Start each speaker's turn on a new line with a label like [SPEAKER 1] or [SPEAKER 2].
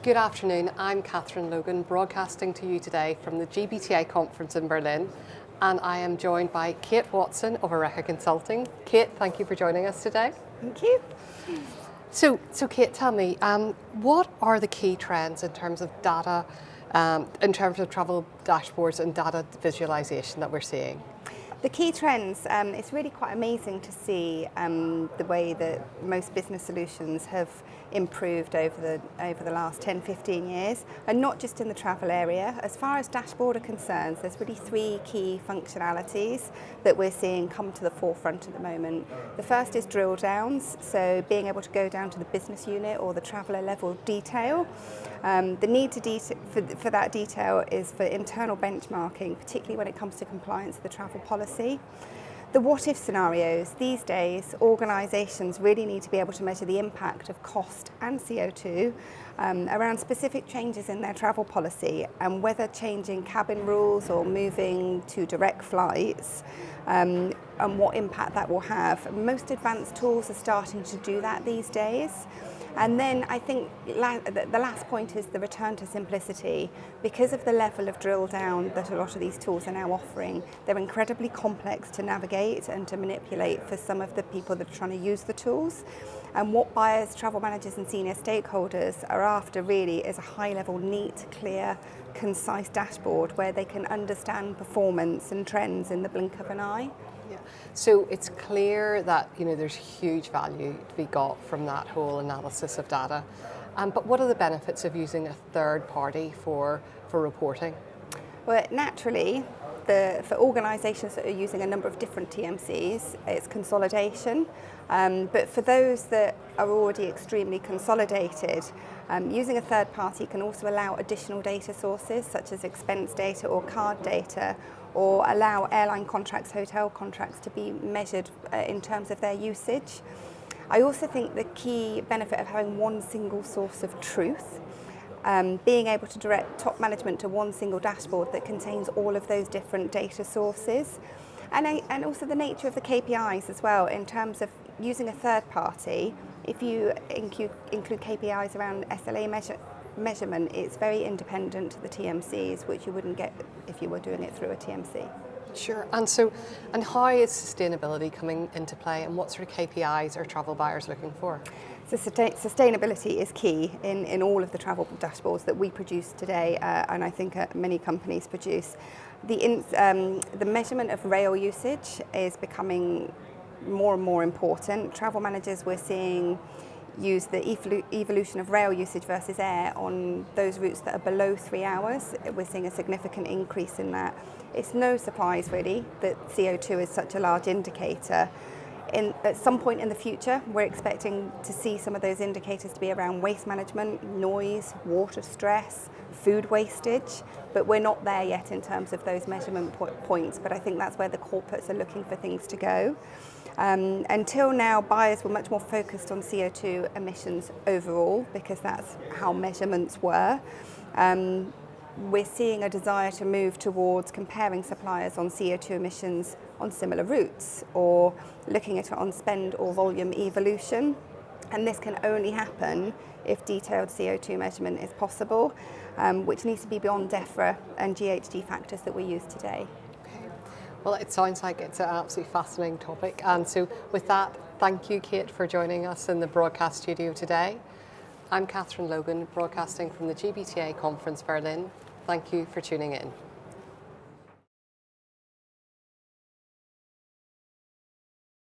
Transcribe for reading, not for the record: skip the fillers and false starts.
[SPEAKER 1] Good afternoon, I'm Catherine Logan, broadcasting to you today from the GBTA conference in Berlin, and I am joined by Kate Watson of Areka Consulting. Kate, thank you for joining us today.
[SPEAKER 2] Thank you.
[SPEAKER 1] So Kate, tell me, what are the key trends in terms of data, in terms of travel dashboards and data visualization that we're seeing?
[SPEAKER 2] The key trends, it's really quite amazing to see the way that most business solutions have improved over the last 10-15 years, and not just in the travel area. As far as dashboard are concerned, there's really three key functionalities that we're seeing come to the forefront at the moment. The first is drill downs, so being able to go down to the business unit or the traveller level detail. The need for that detail is for internal benchmarking, particularly when it comes to compliance with the travel policy. The what-if scenarios, these days organisations really need to be able to measure the impact of cost and CO2 around specific changes in their travel policy, and whether changing cabin rules or moving to direct flights and what impact that will have. Most advanced tools are starting to do that these days. And then I think the last point is the return to simplicity. Because of the level of drill down that a lot of these tools are now offering, they're incredibly complex to navigate and to manipulate for some of the people that are trying to use the tools. And what buyers, travel managers and senior stakeholders are after really is a high-level, neat, clear, concise dashboard where they can understand performance and trends in the blink of an eye.
[SPEAKER 1] Yeah. So it's clear that there's huge value to be got from that whole analysis of data. But what are the benefits of using a third party for reporting?
[SPEAKER 2] Well, naturally, for organisations that are using a number of different TMCs, it's consolidation. But for those that are already extremely consolidated, using a third party can also allow additional data sources such as expense data or card data, or allow airline contracts, hotel contracts to be measured in terms of their usage. I also think the key benefit of having one single source of truth, being able to direct top management to one single dashboard that contains all of those different data sources, and also the nature of the KPIs as well. In terms of using a third party, if you include KPIs around SLA measurement, it's very independent to the TMCs, which you wouldn't get if you were doing it through a TMC.
[SPEAKER 1] Sure. And how is sustainability coming into play, and what sort of KPIs are travel buyers looking for?
[SPEAKER 2] So sustainability is key in all of the travel dashboards that we produce today, and I think many companies produce. The measurement of rail usage is becoming more and more important. Travel managers we're seeing use the evolution of rail usage versus air on those routes that are below 3 hours. We're seeing a significant increase in that. It's no surprise really that CO2 is such a large indicator. At some point in the future, we're expecting to see some of those indicators to be around waste management, noise, water stress, food wastage, but we're not there yet in terms of those measurement points, but I think that's where the corporates are looking for things to go. Until now, buyers were much more focused on CO2 emissions overall, because that's how measurements were. We're seeing a desire to move towards comparing suppliers on CO2 emissions on similar routes, or looking at it on spend or volume evolution. And this can only happen if detailed CO2 measurement is possible, which needs to be beyond DEFRA and GHG factors that we use today.
[SPEAKER 1] Okay. Well, it sounds like it's an absolutely fascinating topic. And so with that, thank you, Kate, for joining us in the broadcast studio today. I'm Catherine Logan, broadcasting from the GBTA conference Berlin. Thank you for tuning in.